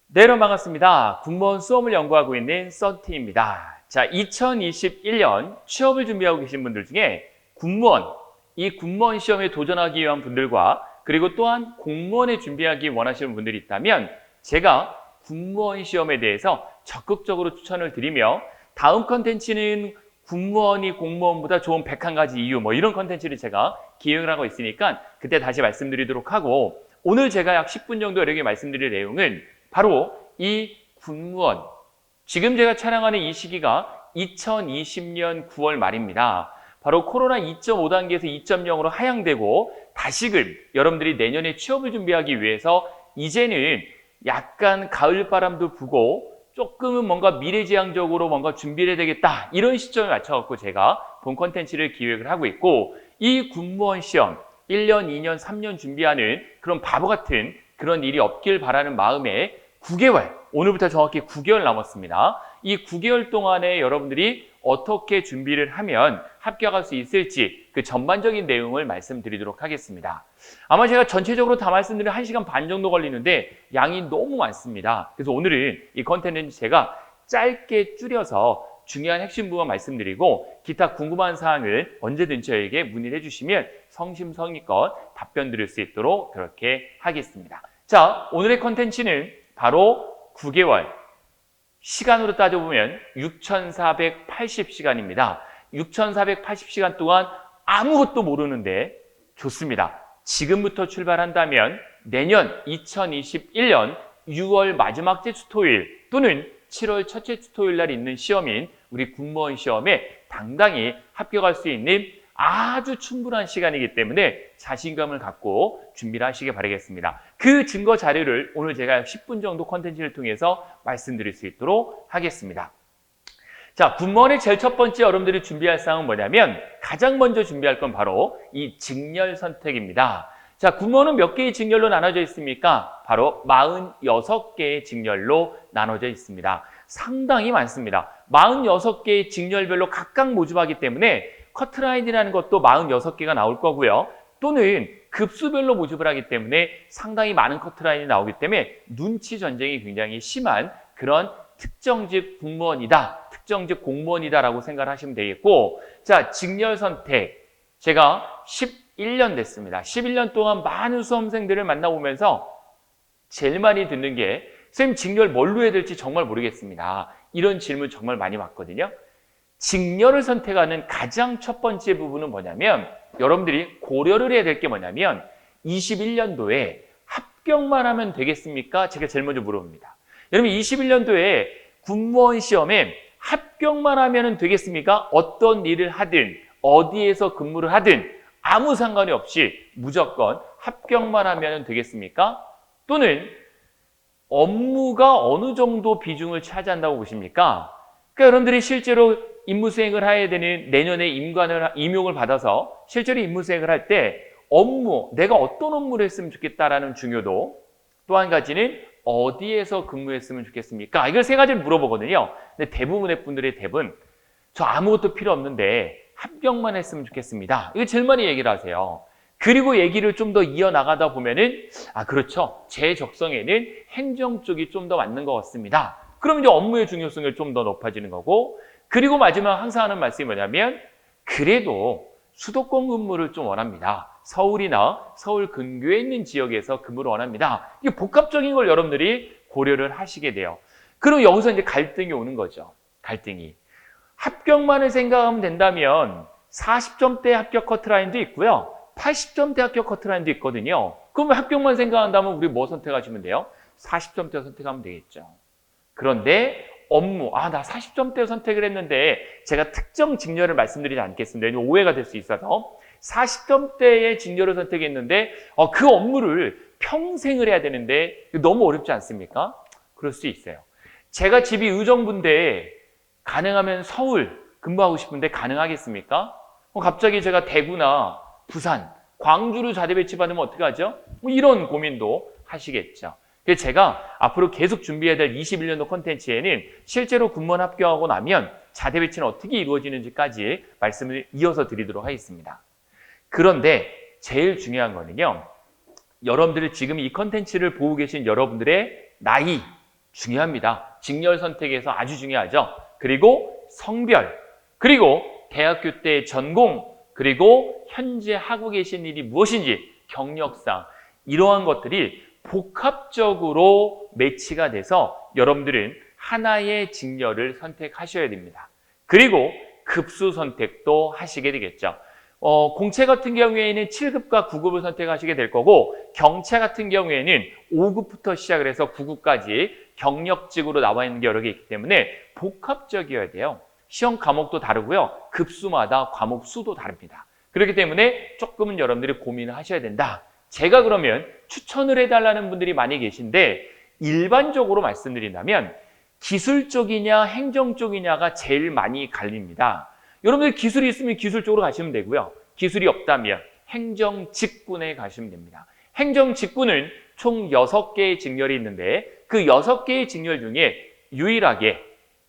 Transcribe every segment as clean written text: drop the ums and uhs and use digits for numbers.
네, 여러분 반갑습니다. 공무원 수험을 연구하고 있는 썬티입니다. 자, 2021년 취업을 준비하고 계신 분들 중에 이 공무원 시험에 도전하기 위한 분들과 그리고 또한 공무원에 준비하기 원하시는 분들이 있다면 제가 공무원 시험에 대해서 적극적으로 추천을 드리며 다음 컨텐츠는 공무원이 공무원보다 좋은 101가지 이유 이런 컨텐츠를 제가 기획을 하고 있으니까 그때 다시 말씀드리도록 하고 오늘 제가 약 10분 정도 여러분에게 말씀드릴 내용은 바로 이 공무원, 지금 제가 촬영하는 이 시기가 2020년 9월 말입니다. 바로 코로나 2.5단계에서 2.0으로 하향되고 다시금 여러분들이 내년에 취업을 준비하기 위해서 이제는 약간 가을바람도 부고 조금은 뭔가 미래지향적으로 뭔가 준비를 해야 되겠다 이런 시점에 맞춰갖고 제가 본 컨텐츠를 기획을 하고 있고 이 공무원 시험 1년, 2년, 3년 준비하는 그런 바보 같은 그런 일이 없길 바라는 마음에 9개월, 오늘부터 정확히 9개월 남았습니다. 이 9개월 동안에 여러분들이 어떻게 준비를 하면 합격할 수 있을지 그 전반적인 내용을 말씀드리도록 하겠습니다. 아마 제가 전체적으로 다 말씀드리면 1시간 반 정도 걸리는데 양이 너무 많습니다. 그래서 오늘은 이 컨텐츠는 제가 짧게 줄여서 중요한 핵심 부분 말씀드리고 기타 궁금한 사항을 언제든지 저에게 문의를 해주시면 성심성의껏 답변 드릴 수 있도록 그렇게 하겠습니다. 자, 오늘의 컨텐츠는 바로 9개월, 시간으로 따져보면 6,480시간입니다. 6,480시간 동안 아무것도 모르는데 좋습니다. 지금부터 출발한다면 내년 2021년 6월 마지막 주 토요일 또는 7월 첫째 주 토요일 날 있는 시험인 우리 공무원 시험에 당당히 합격할 수 있는 아주 충분한 시간이기 때문에 자신감을 갖고 준비를 하시기 바라겠습니다. 그 증거 자료를 오늘 제가 10분 정도 컨텐츠를 통해서 말씀드릴 수 있도록 하겠습니다. 자, 공무원의 제일 첫 번째 여러분들이 준비할 사항은 뭐냐면 가장 먼저 준비할 건 바로 이 직렬 선택입니다. 자, 공무원은 몇 개의 직렬로 나눠져 있습니까? 바로 46개의 직렬로 나눠져 있습니다. 상당히 많습니다. 46개의 직렬별로 각각 모집하기 때문에 커트라인이라는 것도 46개가 나올 거고요. 또는 급수별로 모집을 하기 때문에 상당히 많은 커트라인이 나오기 때문에 눈치 전쟁이 굉장히 심한 그런 특정직 공무원이다, 특정직 공무원이다라고 생각을 하시면 되겠고, 자, 직렬 선택. 제가 11년 됐습니다. 11년 동안 많은 수험생들을 만나보면서 제일 많이 듣는 게 선생님 직렬 뭘로 해야 될지 정말 모르겠습니다. 이런 질문 정말 많이 받거든요. 직렬을 선택하는 가장 첫 번째 부분은 뭐냐면 여러분들이 고려를 해야 될 게 뭐냐면 21년도에 합격만 하면 되겠습니까? 제가 제일 먼저 물어봅니다. 여러분 21년도에 공무원 시험에 합격만 하면 되겠습니까? 어떤 일을 하든 어디에서 근무를 하든 아무 상관이 없이 무조건 합격만 하면 되겠습니까? 또는 업무가 어느 정도 비중을 차지한다고 보십니까? 그러니까 여러분들이 실제로 임무 수행을 해야 되는 내년에 임용을 받아서 실제로 임무 수행을 할 때 업무, 내가 어떤 업무를 했으면 좋겠다라는 중요도, 또 한 가지는 어디에서 근무했으면 좋겠습니까? 이걸 세 가지를 물어보거든요. 근데 대부분의 분들의 답은 저 아무것도 필요 없는데 합격만 했으면 좋겠습니다. 이거 제일 많이 얘기를 하세요. 그리고 얘기를 좀 더 이어나가다 보면은 그렇죠. 제 적성에는 행정 쪽이 좀 더 맞는 것 같습니다. 그럼 이제 업무의 중요성이 좀 더 높아지는 거고, 그리고 마지막 항상 하는 말씀이 뭐냐면 그래도 수도권 근무를 좀 원합니다. 서울이나 서울 근교에 있는 지역에서 근무를 원합니다. 이게 복합적인 걸 여러분들이 고려를 하시게 돼요. 그럼 여기서 이제 갈등이 오는 거죠. 갈등이. 합격만을 생각하면 된다면 40점대 합격 커트라인도 있고요. 80점대 합격 커트라인도 있거든요. 그럼 합격만 생각한다면 우리 뭐 선택하시면 돼요? 40점대 선택하면 되겠죠. 그런데 업무, 나 40점대 선택을 했는데 제가 특정 직렬을 말씀드리지 않겠습니다. 오해가 될 수 있어서 40점대의 직렬을 선택했는데 그 업무를 평생을 해야 되는데 너무 어렵지 않습니까? 그럴 수 있어요. 제가 집이 의정부인데 가능하면 서울 근무하고 싶은데 가능하겠습니까? 갑자기 제가 대구나 부산, 광주로 자대 배치받으면 어떻게 하죠? 이런 고민도 하시겠죠. 그래서 제가 앞으로 계속 준비해야 될 21년도 콘텐츠에는 실제로 군무원 합격하고 나면 자대 배치는 어떻게 이루어지는지까지 말씀을 이어서 드리도록 하겠습니다. 그런데 제일 중요한 거는요. 여러분들이 지금 이 콘텐츠를 보고 계신 여러분들의 나이, 중요합니다. 직렬 선택에서 아주 중요하죠. 그리고 성별, 그리고 대학교 때 전공, 그리고 현재 하고 계신 일이 무엇인지, 경력상 이러한 것들이 복합적으로 매치가 돼서 여러분들은 하나의 직렬을 선택하셔야 됩니다. 그리고 급수 선택도 하시게 되겠죠. 공채 같은 경우에는 7급과 9급을 선택하시게 될 거고, 경채 같은 경우에는 5급부터 시작을 해서 9급까지 경력직으로 나와 있는 게 여러 개 있기 때문에 복합적이어야 돼요. 시험 과목도 다르고요. 급수마다 과목 수도 다릅니다. 그렇기 때문에 조금은 여러분들이 고민을 하셔야 된다. 제가 그러면 추천을 해달라는 분들이 많이 계신데, 일반적으로 말씀드린다면 기술 쪽이냐 행정 쪽이냐가 제일 많이 갈립니다. 여러분들 기술이 있으면 기술 쪽으로 가시면 되고요. 기술이 없다면 행정 직군에 가시면 됩니다. 행정 직군은 총 6개의 직렬이 있는데, 그 6개의 직렬 중에 유일하게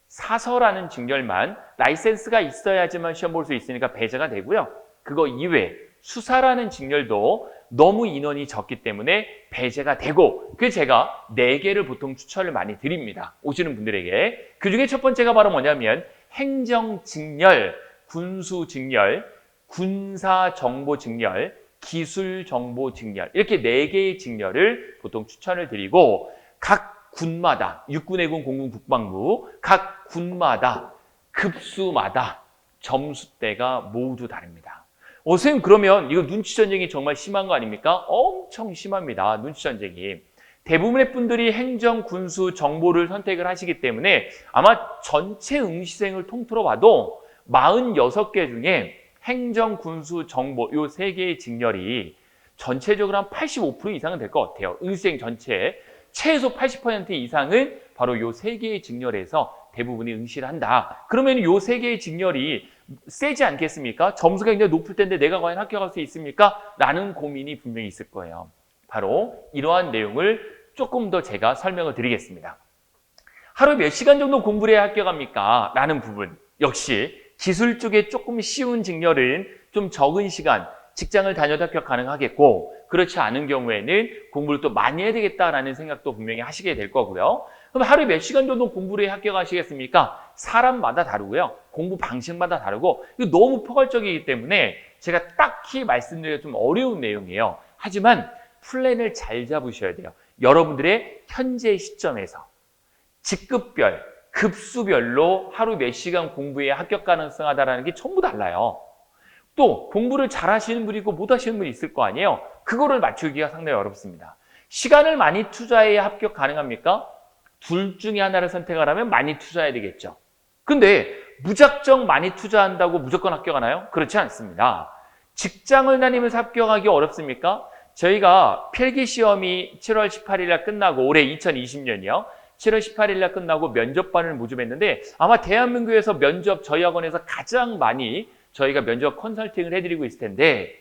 사서라는 직렬만 라이센스가 있어야지만 시험 볼 수 있으니까 배제가 되고요. 그거 이외에 수사라는 직렬도 너무 인원이 적기 때문에 배제가 되고, 그래서 제가 4개를 보통 추천을 많이 드립니다. 오시는 분들에게. 그 중에 첫 번째가 바로 뭐냐면 행정직렬, 군수직렬, 군사정보직렬, 기술정보직렬, 이렇게 4개의 직렬을 보통 추천을 드리고, 각 군마다, 육군, 해군, 공군, 국방부, 각 군마다 급수마다 점수대가 모두 다릅니다. 선생님, 그러면 이거 눈치전쟁이 정말 심한 거 아닙니까? 엄청 심합니다. 눈치전쟁이. 대부분의 분들이 행정, 군수, 정보를 선택을 하시기 때문에 아마 전체 응시생을 통틀어 봐도 46개 중에 행정, 군수, 정보 요 3개의 직렬이 전체적으로 한 85% 이상은 될 것 같아요. 응시생 전체 최소 80% 이상은 바로 요 3개의 직렬에서 대부분이 응시를 한다. 그러면 요 3개의 직렬이 세지 않겠습니까? 점수가 굉장히 높을 텐데 내가 과연 합격할 수 있습니까? 라는 고민이 분명히 있을 거예요. 바로 이러한 내용을 조금 더 제가 설명을 드리겠습니다. 하루에 몇 시간 정도 공부를 해야 합격합니까? 라는 부분. 역시 기술 쪽에 조금 쉬운 직렬은 좀 적은 시간, 직장을 다녀도 합격 가능하겠고, 그렇지 않은 경우에는 공부를 또 많이 해야 되겠다라는 생각도 분명히 하시게 될 거고요. 그럼 하루에 몇 시간 정도 공부를 해 합격하시겠습니까? 사람마다 다르고요. 공부 방식마다 다르고, 이거 너무 포괄적이기 때문에 제가 딱히 말씀드리기가 좀 어려운 내용이에요. 하지만 플랜을 잘 잡으셔야 돼요. 여러분들의 현재 시점에서 직급별, 급수별로 하루 몇 시간 공부해야 합격 가능성하다는 게 전부 달라요. 또 공부를 잘 하시는 분이 있고 못 하시는 분이 있을 거 아니에요. 그거를 맞추기가 상당히 어렵습니다. 시간을 많이 투자해야 합격 가능합니까? 둘 중에 하나를 선택을 하면 많이 투자해야 되겠죠. 근데 무작정 많이 투자한다고 무조건 합격하나요? 그렇지 않습니다. 직장을 다니면서 합격하기 어렵습니까? 저희가 필기시험이 7월 18일 날 끝나고, 올해 2020년이요. 7월 18일 날 끝나고 면접반을 모집했는데, 아마 대한민국에서 면접 저희 학원에서 가장 많이 저희가 면접 컨설팅을 해드리고 있을 텐데,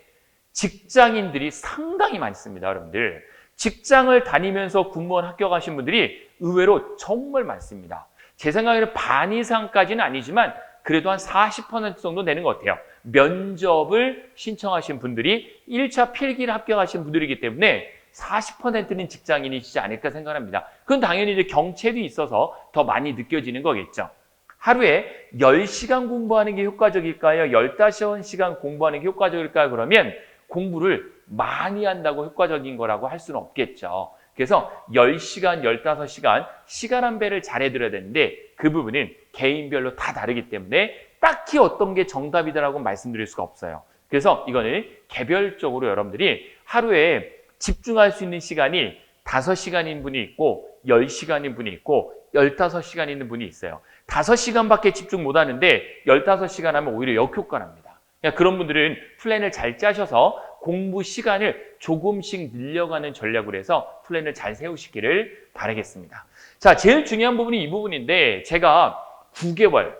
직장인들이 상당히 많습니다, 여러분들. 직장을 다니면서 군무원 합격하신 분들이 의외로 정말 많습니다. 제 생각에는 반 이상까지는 아니지만 그래도 한 40% 정도 되는 것 같아요. 면접을 신청하신 분들이 1차 필기를 합격하신 분들이기 때문에 40%는 직장인이시지 않을까 생각합니다. 그건 당연히 이제 경채도 있어서 더 많이 느껴지는 거겠죠. 하루에 10시간 공부하는 게 효과적일까요? 15시간 공부하는 게 효과적일까요? 그러면 공부를 많이 한다고 효과적인 거라고 할 수는 없겠죠. 그래서 10시간, 15시간 시간 안배를 잘 해드려야 되는데, 그 부분은 개인별로 다 다르기 때문에 딱히 어떤 게 정답이다라고 말씀드릴 수가 없어요. 그래서 이거는 개별적으로 여러분들이 하루에 집중할 수 있는 시간이 5시간인 분이 있고 10시간인 분이 있고 15시간 있는 분이 있어요. 5시간밖에 집중 못하는데 15시간 하면 오히려 역효과납니다. 그러니까 그런 분들은 플랜을 잘 짜셔서 공부 시간을 조금씩 늘려가는 전략으로 해서 플랜을 잘 세우시기를 바라겠습니다. 자, 제일 중요한 부분이 이 부분인데, 제가 9개월,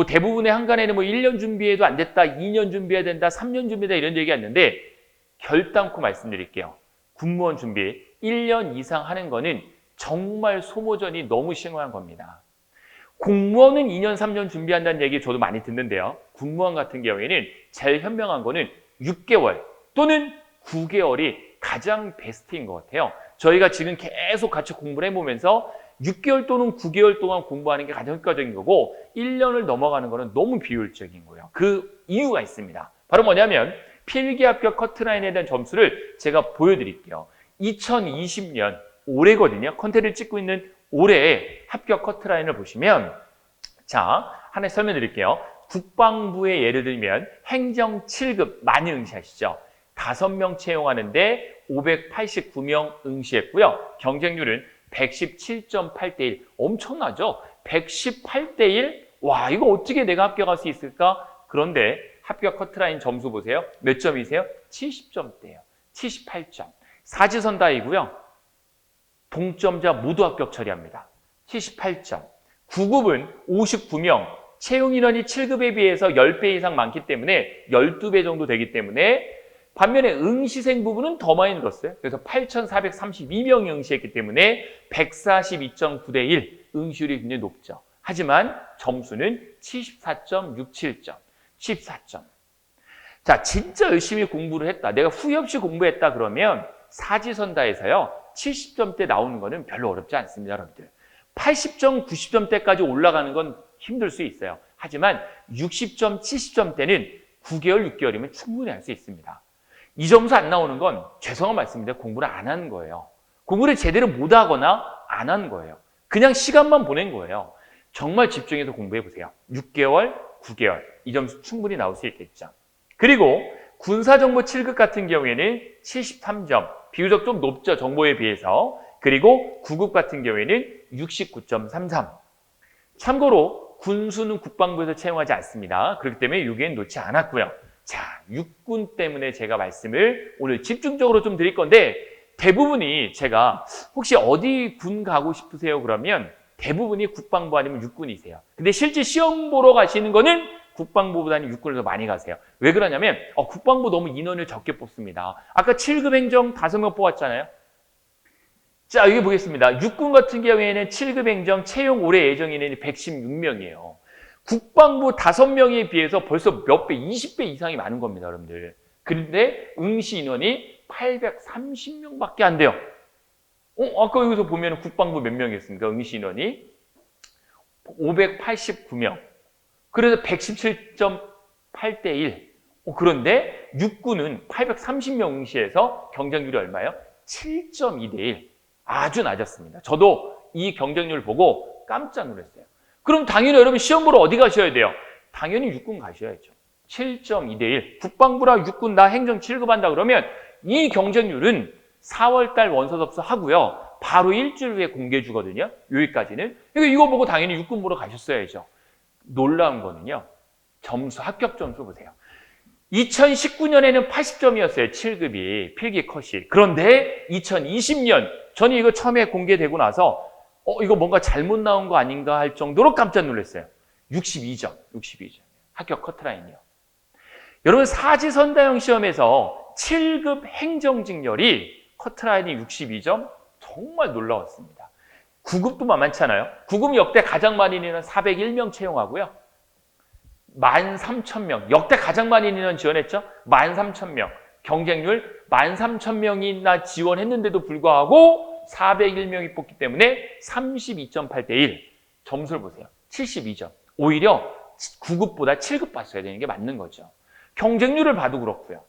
대부분의 한간에는 1년 준비해도 안 됐다, 2년 준비해야 된다, 3년 준비해야 된다, 이런 얘기가 있는데, 결단코 말씀드릴게요. 군무원 준비 1년 이상 하는 거는 정말 소모전이 너무 심한 겁니다. 공무원은 2년, 3년 준비한다는 얘기 저도 많이 듣는데요. 군무원 같은 경우에는 제일 현명한 거는 6개월 또는 9개월이 가장 베스트인 것 같아요. 저희가 지금 계속 같이 공부를 해보면서 6개월 또는 9개월 동안 공부하는 게 가장 효과적인 거고 1년을 넘어가는 거는 너무 비효율적인 거예요. 그 이유가 있습니다. 바로 뭐냐면 필기 합격 커트라인에 대한 점수를 제가 보여드릴게요. 2020년 올해거든요. 컨텐츠를 찍고 있는 올해의 합격 커트라인을 보시면 자, 하나 설명드릴게요. 국방부의 예를 들면 행정 7급 많이 응시하시죠. 5명 채용하는데 589명 응시했고요. 경쟁률은 117.8대 1. 엄청나죠? 118대 1? 와, 이거 어떻게 내가 합격할 수 있을까? 그런데 합격 커트라인 점수 보세요. 몇 점이세요? 70점대예요. 78점. 사지선다이고요. 동점자 모두 합격 처리합니다. 78점. 9급은 59명. 채용 인원이 7급에 비해서 10배 이상 많기 때문에 12배 정도 되기 때문에 반면에 응시생 부분은 더 많이 늘었어요. 그래서 8,432명이 응시했기 때문에 142.9대 1 응시율이 굉장히 높죠. 하지만 점수는 74.67점. 14점. 자, 진짜 열심히 공부를 했다. 내가 후회 없이 공부했다 그러면 사지선다에서요. 70점대 나오는 거는 별로 어렵지 않습니다, 여러분들. 80점, 90점대까지 올라가는 건 힘들 수 있어요. 하지만 60점, 70점대는 9개월, 6개월이면 충분히 할 수 있습니다. 이 점수 안 나오는 건 죄송한 말씀입니다. 공부를 안 하는 거예요. 공부를 제대로 못 하거나 안 하는 거예요. 그냥 시간만 보낸 거예요. 정말 집중해서 공부해 보세요. 6개월, 9개월. 이 점수 충분히 나올 수 있겠죠. 그리고 군사정보 7급 같은 경우에는 73점. 비교적 좀 높죠. 정보에 비해서. 그리고 9급 같은 경우에는 69.33. 참고로 군수는 국방부에서 채용하지 않습니다. 그렇기 때문에 여기엔 놓지 않았고요. 자, 육군 때문에 제가 말씀을 오늘 집중적으로 좀 드릴 건데 대부분이 제가 혹시 어디 군 가고 싶으세요? 그러면 대부분이 국방부 아니면 육군이세요. 근데 실제 시험 보러 가시는 거는 국방부보다는 육군을 더 많이 가세요. 왜 그러냐면 국방부 너무 인원을 적게 뽑습니다. 아까 7급 행정 5명 뽑았잖아요. 자, 여기 보겠습니다. 육군 같은 경우에는 7급 행정 채용 올해 예정 인원이 116명이에요. 국방부 5명에 비해서 벌써 몇 배, 20배 이상이 많은 겁니다, 여러분들. 그런데 응시 인원이 830명밖에 안 돼요. 아까 여기서 보면 국방부 몇 명이었습니까? 응시 인원이 589명. 그래서 117.8대 1. 그런데 육군은 830명 응시해서 경쟁률이 얼마예요? 7.2대 1. 아주 낮았습니다. 저도 이 경쟁률 보고 깜짝 놀랐어요. 그럼 당연히 여러분 시험 보러 어디 가셔야 돼요? 당연히 육군 가셔야죠. 7.2대 1. 국방부랑 육군 다 행정 7급 한다 그러면 이 경쟁률은 4월달 원서 접수하고요. 바로 일주일 후에 공개해 주거든요. 여기까지는. 그러니까 이거 보고 당연히 육군 보러 가셨어야죠. 놀라운 거는요. 점수, 합격 점수 보세요. 2019년에는 80점이었어요. 7급이 필기 컷이. 그런데 2020년 저는 이거 처음에 공개되고 나서 이거 뭔가 잘못 나온 거 아닌가 할 정도로 깜짝 놀랐어요. 62점. 합격 커트라인이요. 여러분 사지선다형 시험에서 7급 행정직렬이 커트라인이 62점 정말 놀라웠습니다. 9급도 만만치 않아요. 9급 역대 가장 많이 인원 401명 채용하고요. 13,000명. 역대 가장 많이 인원 지원했죠. 13,000명. 경쟁률 13,000명이나 지원했는데도 불구하고 401명이 뽑기 때문에 32.8대 1. 점수를 보세요. 72점. 오히려 9급보다 7급 봤어야 되는 게 맞는 거죠. 경쟁률을 봐도 그렇고요.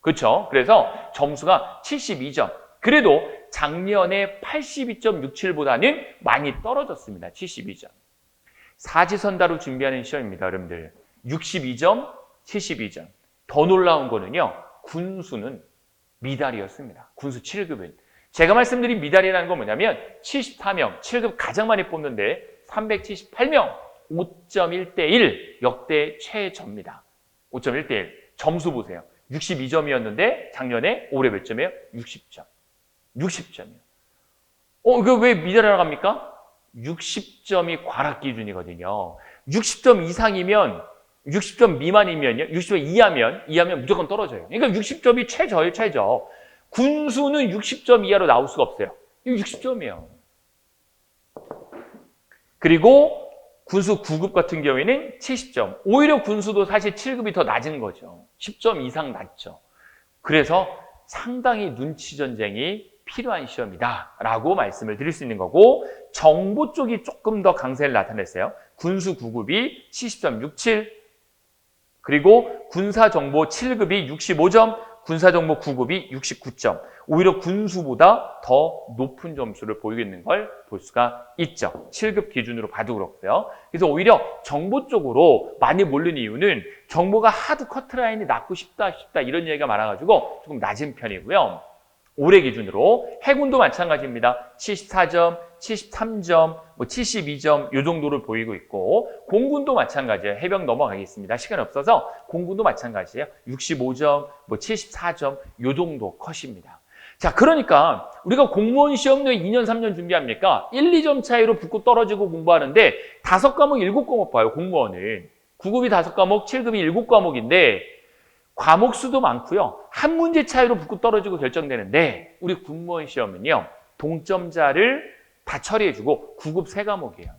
그렇죠? 그래서 점수가 72점. 그래도 작년에 82.67보다는 많이 떨어졌습니다. 72점. 사지선다로 준비하는 시험입니다, 여러분들. 62점, 72점. 더 놀라운 거는요. 군수는 미달이었습니다. 군수 7급은. 제가 말씀드린 미달이라는 건 뭐냐면 74명, 7급 가장 많이 뽑는데 378명, 5.1대 1 역대 최저입니다. 5.1대 1. 점수 보세요. 62점이었는데 작년에 올해 몇 점이에요? 60점. 60점이요. 이거 왜 미달이라고 합니까? 60점이 과락 기준이거든요. 60점 이상이면 60점 미만이면요. 60점 이하면 무조건 떨어져요. 그러니까 60점이 최저예요, 최저. 군수는 60점 이하로 나올 수가 없어요. 이거 60점이에요. 그리고 군수 9급 같은 경우에는 70점. 오히려 군수도 사실 7급이 더 낮은 거죠. 10점 이상 낮죠. 그래서 상당히 눈치 전쟁이 필요한 시험이다라고 말씀을 드릴 수 있는 거고, 정보 쪽이 조금 더 강세를 나타냈어요. 군수 9급이 70.67, 그리고 군사정보 7급이 65점, 군사정보 9급이 69점. 오히려 군수보다 더 높은 점수를 보이고 있는 걸 볼 수가 있죠. 7급 기준으로 봐도 그렇고요. 그래서 오히려 정보 쪽으로 많이 몰린 이유는 정보가 하도 커트라인이 낮고 싶다 이런 얘기가 많아가지고 조금 낮은 편이고요. 올해 기준으로 해군도 마찬가지입니다. 74점, 73점, 72점 이 정도를 보이고 있고, 공군도 마찬가지예요. 해병 넘어가겠습니다. 시간이 없어서 공군도 마찬가지예요. 65점, 74점 이 정도 컷입니다. 자, 그러니까 우리가 공무원 시험도 2년, 3년 준비합니까? 1, 2점 차이로 붙고 떨어지고 공부하는데 5과목, 7과목 봐요, 공무원은. 9급이 5과목, 7급이 7과목인데 과목 수도 많고요. 한 문제 차이로 붙고 떨어지고 결정되는데, 우리 공무원 시험은요, 동점자를 다 처리해주고 9급 3과목이에요.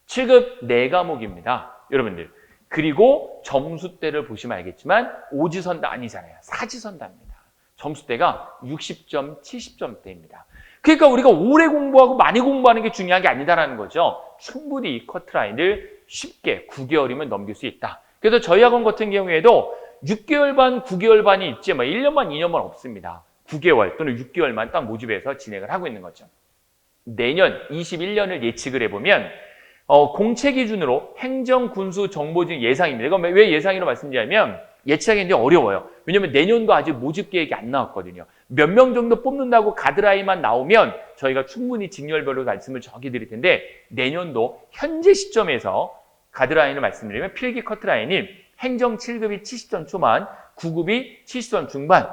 7급 4과목입니다. 여러분들. 그리고 점수대를 보시면 알겠지만 오지선다 아니잖아요. 사지선다입니다. 점수대가 60점, 70점대입니다. 그러니까 우리가 오래 공부하고 많이 공부하는 게 중요한 게 아니다라는 거죠. 충분히 이 커트라인을 쉽게 9개월이면 넘길 수 있다. 그래서 저희 학원 같은 경우에도 6개월 반, 9개월 반이 있지 1년 반, 2년 반 없습니다. 9개월 또는 6개월만 딱 모집해서 진행을 하고 있는 거죠. 내년 21년을 예측을 해보면 공채 기준으로 행정, 군수, 정보 중 예상입니다. 이건 왜 예상이라고 말씀드리냐면 예측하기 굉장히 어려워요. 왜냐하면 내년도 아직 모집 계획이 안 나왔거든요. 몇 명 정도 뽑는다고 가드라인만 나오면 저희가 충분히 직렬별로 말씀을 정해드릴 텐데, 내년도 현재 시점에서 가드라인을 말씀드리면 필기 커트라인이 행정 7급이 70점 초반, 9급이 70점 중반.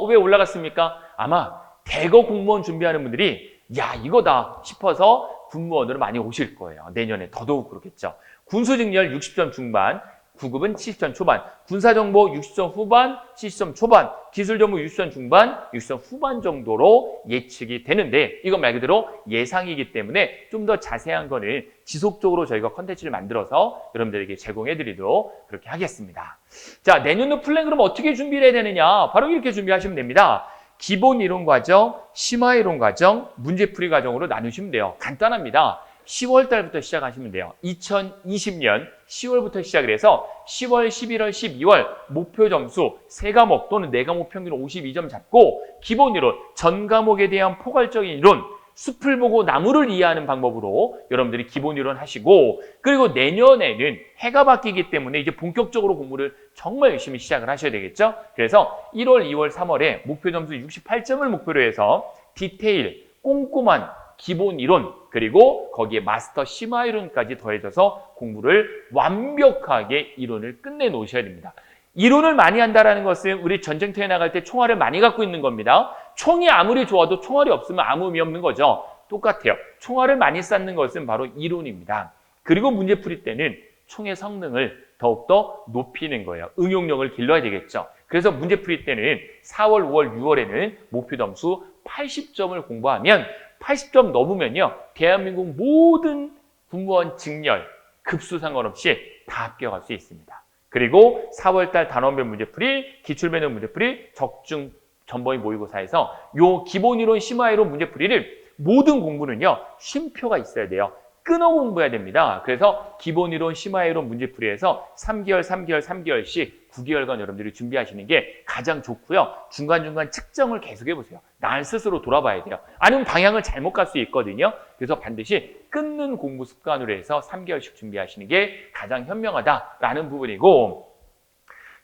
왜 올라갔습니까? 아마 대거 공무원 준비하는 분들이 야, 이거다 싶어서 군무원으로 많이 오실 거예요. 내년에 더더욱 그렇겠죠. 군수직렬 60점 중반, 9급은 70점 초반, 군사정보 60점 후반, 70점 초반, 기술정보 60점 중반, 60점 후반 정도로 예측이 되는데, 이건 말 그대로 예상이기 때문에 좀 더 자세한 거는 지속적으로 저희가 컨텐츠를 만들어서 여러분들에게 제공해 드리도록 그렇게 하겠습니다. 자, 내년도 플랜 그럼 어떻게 준비를 해야 되느냐? 바로 이렇게 준비하시면 됩니다. 기본 이론 과정, 심화 이론 과정, 문제풀이 과정으로 나누시면 돼요. 간단합니다. 10월 달부터 시작하시면 돼요. 2020년 10월부터 시작을 해서 10월, 11월, 12월 목표 점수 3과목 또는 4과목 평균 52점 잡고, 기본 이론, 전 과목에 대한 포괄적인 이론, 숲을 보고 나무를 이해하는 방법으로 여러분들이 기본 이론 하시고, 그리고 내년에는 해가 바뀌기 때문에 이제 본격적으로 공부를 정말 열심히 시작을 하셔야 되겠죠. 그래서 1월, 2월, 3월에 목표 점수 68점을 목표로 해서 디테일, 꼼꼼한 기본 이론, 그리고 거기에 마스터 심화 이론까지 더해져서 공부를 완벽하게 이론을 끝내 놓으셔야 됩니다. 이론을 많이 한다는 것은 우리 전쟁터에 나갈 때 총알을 많이 갖고 있는 겁니다. 총이 아무리 좋아도 총알이 없으면 아무 의미 없는 거죠. 똑같아요. 총알을 많이 쌓는 것은 바로 이론입니다. 그리고 문제풀이 때는 총의 성능을 더욱더 높이는 거예요. 응용력을 길러야 되겠죠. 그래서 문제풀이 때는 4월, 5월, 6월에는 목표 점수 80점을 공부하면 80점 넘으면요, 대한민국 모든 공무원 직렬, 급수 상관없이 다 합격할 수 있습니다. 그리고 4월달 단원별 문제풀이, 기출변형 문제풀이, 적중 전범위 모의고사에서 요 기본 이론, 심화 이론 문제풀이를 모든 공부는요, 쉼표가 있어야 돼요. 끊어 공부해야 됩니다. 그래서 기본 이론, 심화 이론 문제풀이에서 3개월, 3개월, 3개월씩 9개월간 여러분들이 준비하시는 게 가장 좋고요. 중간중간 측정을 계속 해보세요. 날 스스로 돌아봐야 돼요. 아니면 방향을 잘못 갈 수 있거든요. 그래서 반드시 끊는 공부 습관으로 해서 3개월씩 준비하시는 게 가장 현명하다라는 부분이고,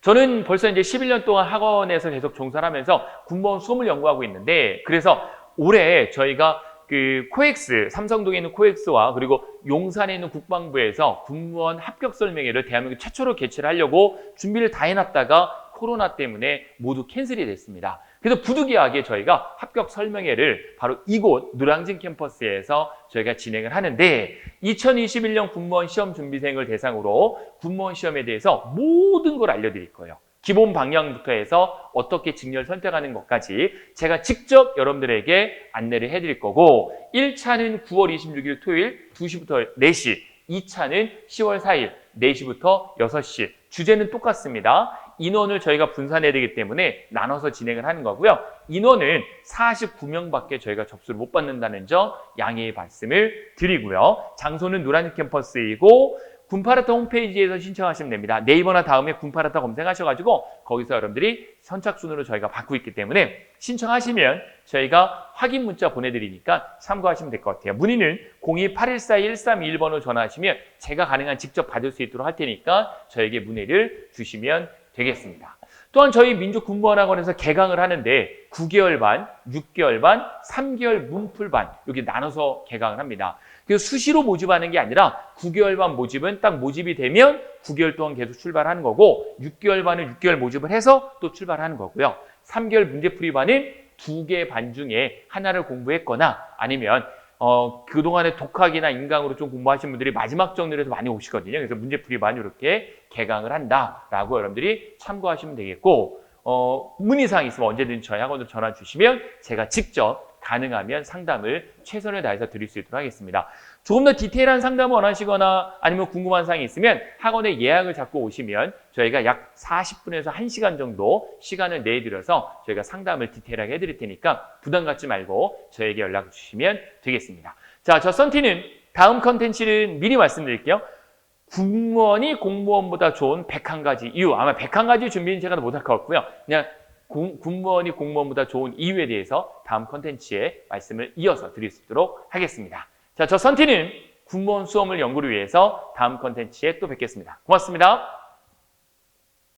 저는 벌써 이제 11년 동안 학원에서 계속 종사를 하면서 군무원 수험을 연구하고 있는데, 그래서 올해 저희가 코엑스, 삼성동에 있는 코엑스와 그리고 용산에 있는 국방부에서 군무원 합격 설명회를 대한민국 최초로 개최를 하려고 준비를 다 해놨다가 코로나 때문에 모두 캔슬이 됐습니다. 그래서 부득이하게 저희가 합격 설명회를 바로 이곳 노량진 캠퍼스에서 저희가 진행을 하는데, 2021년 군무원 시험 준비생을 대상으로 군무원 시험에 대해서 모든 걸 알려드릴 거예요. 기본 방향부터 해서 어떻게 직렬 선택하는 것까지 제가 직접 여러분들에게 안내를 해드릴 거고, 1차는 9월 26일 토요일 2시부터 4시, 2차는 10월 4일 4시부터 6시, 주제는 똑같습니다. 인원을 저희가 분산해야 되기 때문에 나눠서 진행을 하는 거고요. 인원은 49명밖에 저희가 접수를 못 받는다는 점 양해의 말씀을 드리고요. 장소는 노란 캠퍼스이고 군파라타 홈페이지에서 신청하시면 됩니다. 네이버나 다음에 군파라타 검색하셔가지고 거기서 여러분들이 선착순으로 저희가 받고 있기 때문에 신청하시면 저희가 확인 문자 보내드리니까 참고하시면 될 것 같아요. 문의는 02-814-1321번으로 전화하시면 제가 가능한 직접 받을 수 있도록 할 테니까 저에게 문의를 주시면 되겠습니다. 또한 저희 민족군무원학원에서 개강을 하는데 9개월 반, 6개월 반, 3개월 문풀반 이렇게 나눠서 개강을 합니다. 그래서 수시로 모집하는 게 아니라 9개월 반 모집은 딱 모집이 되면 9개월 동안 계속 출발하는 거고 6개월 반은 6개월 모집을 해서 또 출발하는 거고요. 3개월 문제풀이 반은 2개 반 중에 하나를 공부했거나 아니면 그동안에 독학이나 인강으로 좀 공부하신 분들이 마지막 정리를 해서 많이 오시거든요. 그래서 문제풀이 반 이렇게 개강을 한다라고 여러분들이 참고하시면 되겠고 문의사항이 있으면 언제든지 저희 학원으로 전화 주시면 제가 직접 가능하면 상담을 최선을 다해서 드릴 수 있도록 하겠습니다. 조금 더 디테일한 상담을 원하시거나 아니면 궁금한 사항이 있으면 학원에 예약을 잡고 오시면 저희가 약 40분에서 1시간 정도 시간을 내드려서 저희가 상담을 디테일하게 해드릴 테니까 부담 갖지 말고 저에게 연락 주시면 되겠습니다. 자, 저 썬티는 다음 컨텐츠는 미리 말씀드릴게요. 군무원이 공무원보다 좋은 101가지 이유. 아마 101가지 준비는 제가 못할 것 같고요. 그냥 군무원이 공무원보다 좋은 이유에 대해서 다음 컨텐츠에 말씀을 이어서 드릴 수 있도록 하겠습니다. 자, 저 썬티는 군무원 수험을 연구를 위해서 다음 컨텐츠에 또 뵙겠습니다. 고맙습니다.